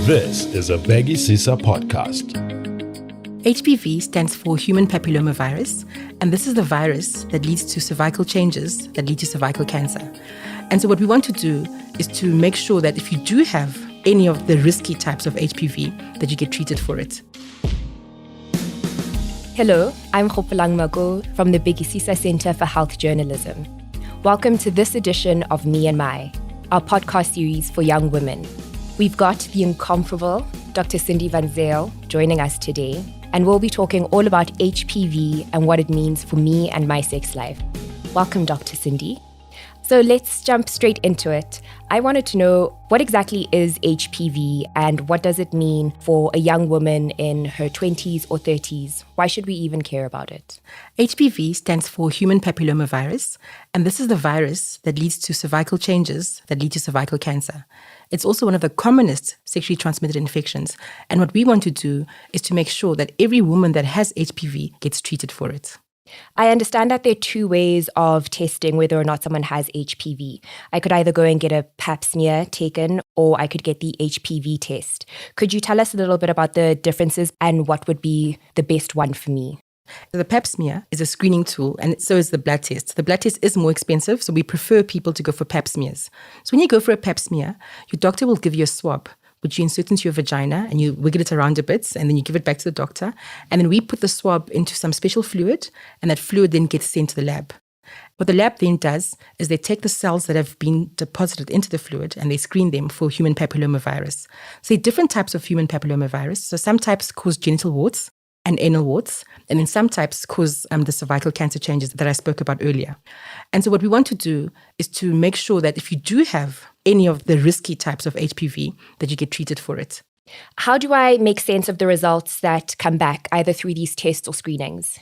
This is a Vaccination podcast. HPV stands for human papillomavirus, and this is the virus that leads to cervical changes that lead to cervical cancer. And so what we want to do is to make sure that if you do have any of the risky types of HPV, that you get treated for it. Hello, I'm Khopelang Mago from the Vaccination Center for Health Journalism. Welcome to this edition of Me and My, our podcast series for young women. We've got the incomparable Dr. Cindy Van Zyl joining us today, and we'll be talking all about HPV and what it means for me and my sex life. Welcome, Dr. Cindy. So let's jump straight into it. I wanted to know, what exactly is HPV and what does it mean for a young woman in her 20s or 30s? Why should we even care about it? HPV stands for human papillomavirus, and this is the virus that leads to cervical changes that lead to cervical cancer. It's also one of the commonest sexually transmitted infections, and what we want to do is to make sure that every woman that has HPV gets treated for it. I understand that there are two ways of testing whether or not someone has HPV. I could either go and get a pap smear taken, or I could get the HPV test. Could you tell us a little bit about the differences and what would be the best one for me? The pap smear is a screening tool, and so is the blood test. The blood test is more expensive, so we prefer people to go for pap smears. So when you go for a pap smear, your doctor will give you a swab, which you insert into your vagina and you wiggle it around a bit, and then you give it back to the doctor. And then we put the swab into some special fluid, and that fluid then gets sent to the lab. What the lab then does is they take the cells that have been deposited into the fluid and they screen them for human papillomavirus. So there are different types of human papillomavirus. So some types cause genital warts and anal warts, and then some types cause the cervical cancer changes that I spoke about earlier. And so what we want to do is to make sure that if you do have any of the risky types of HPV, that you get treated for it. How do I make sense of the results that come back, either through these tests or screenings?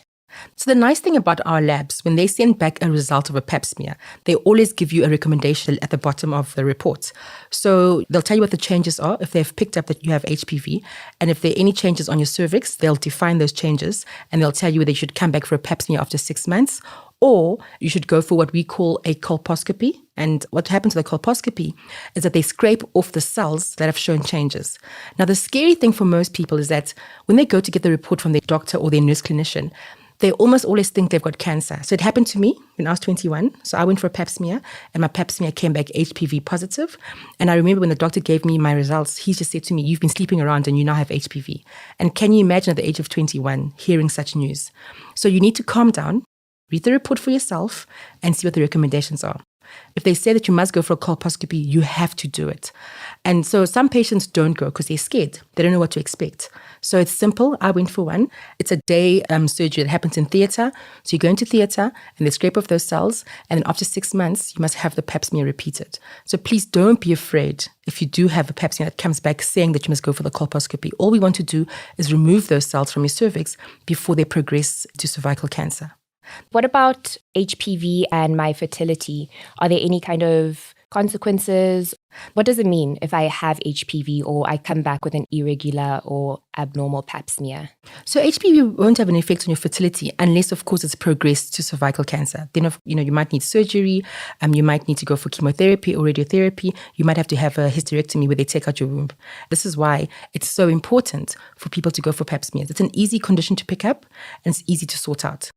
So the nice thing about our labs, when they send back a result of a pap smear, they always give you a recommendation at the bottom of the report. So they'll tell you what the changes are if they've picked up that you have HPV. And if there are any changes on your cervix, they'll define those changes and they'll tell you whether you should come back for a pap smear after 6 months, or you should go for what we call a colposcopy. And what happens with a colposcopy is that they scrape off the cells that have shown changes. Now, the scary thing for most people is that when they go to get the report from their doctor or their nurse clinician, they almost always think they've got cancer. So it happened to me when I was 21. So I went for a pap smear and my pap smear came back HPV positive. And I remember when the doctor gave me my results, he just said to me, "You've been sleeping around and you now have HPV." And can you imagine at the age of 21 hearing such news? So you need to calm down, read the report for yourself and see what the recommendations are. If they say that you must go for a colposcopy, you have to do it. And so some patients don't go because they're scared. They don't know what to expect. So it's simple. I went for one. It's a day surgery that happens in theatre. So you go into theatre and they scrape off those cells. And then after 6 months, you must have the pap smear repeated. So please don't be afraid if you do have a pap smear that comes back saying that you must go for the colposcopy. All we want to do is remove those cells from your cervix before they progress to cervical cancer. What about HPV and my fertility? Are there any kind of consequences? What does it mean if I have HPV or I come back with an irregular or abnormal pap smear? So HPV won't have an effect on your fertility unless, of course, it's progressed to cervical cancer. Then, you might need surgery. You might need to go for chemotherapy or radiotherapy. You might have to have a hysterectomy where they take out your womb. This is why it's so important for people to go for pap smears. It's an easy condition to pick up and it's easy to sort out.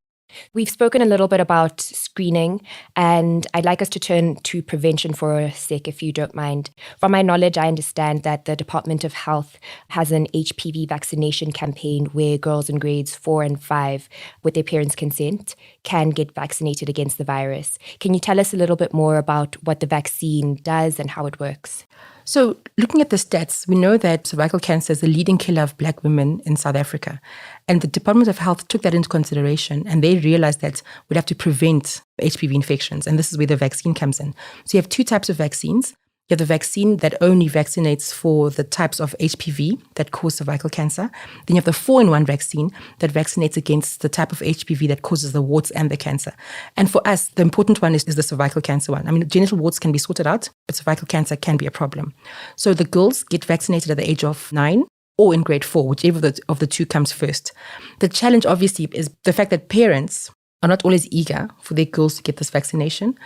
We've spoken a little bit about screening, and I'd like us to turn to prevention for a sec, if you don't mind. From my knowledge, I understand that the Department of Health has an HPV vaccination campaign where girls in grades 4 and 5, with their parents' consent, can get vaccinated against the virus. Can you tell us a little bit more about what the vaccine does and how it works? So looking at the stats, we know that cervical cancer is the leading killer of Black women in South Africa. And the Department of Health took that into consideration and they realized that we'd have to prevent HPV infections. And this is where the vaccine comes in. So you have two types of vaccines. You have the vaccine that only vaccinates for the types of HPV that cause cervical cancer. Then you have the 4-in-1 vaccine that vaccinates against the type of HPV that causes the warts and the cancer. And for us, the important one is the cervical cancer one. I mean, genital warts can be sorted out, but cervical cancer can be a problem. So the girls get vaccinated at the age of 9 or in grade 4, whichever of the two comes first. The challenge, obviously, is the fact that parents are not always eager for their girls to get this vaccination.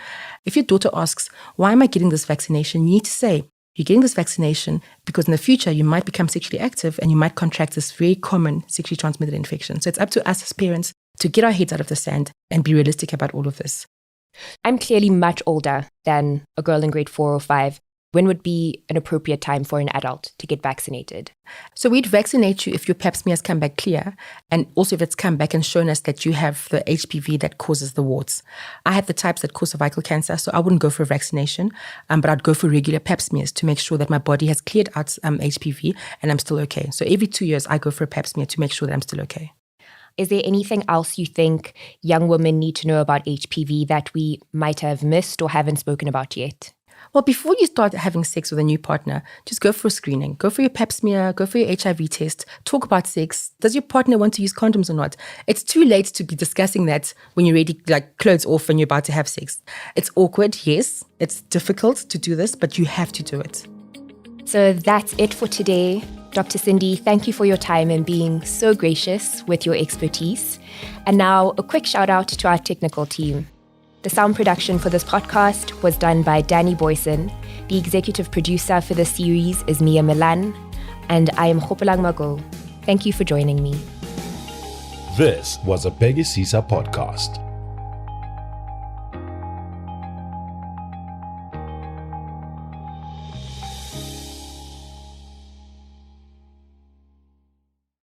If your daughter asks, "Why am I getting this vaccination?" you need to say, you're getting this vaccination because in the future you might become sexually active and you might contract this very common sexually transmitted infection. So it's up to us as parents to get our heads out of the sand and be realistic about all of this. I'm clearly much older than a girl in grade 4 or 5. When would be an appropriate time for an adult to get vaccinated? So we'd vaccinate you if your pap smear has come back clear, and also if it's come back and shown us that you have the HPV that causes the warts. I have the types that cause cervical cancer, so I wouldn't go for a vaccination, but I'd go for regular pap smears to make sure that my body has cleared out HPV and I'm still okay. So every 2 years, I go for a pap smear to make sure that I'm still okay. Is there anything else you think young women need to know about HPV that we might have missed or haven't spoken about yet? Well, before you start having sex with a new partner, just go for a screening. Go for your pap smear, go for your HIV test, talk about sex. Does your partner want to use condoms or not? It's too late to be discussing that when you're ready, like clothes off and you're about to have sex. It's awkward, yes. It's difficult to do this, but you have to do it. So that's it for today. Dr. Cindy, thank you for your time and being so gracious with your expertise. And now a quick shout out to our technical team. The sound production for this podcast was done by Danny Boyson. The executive producer for this series is Mia Milan. And I am Hopelang Mago. Thank you for joining me. This was a Vaccinated podcast.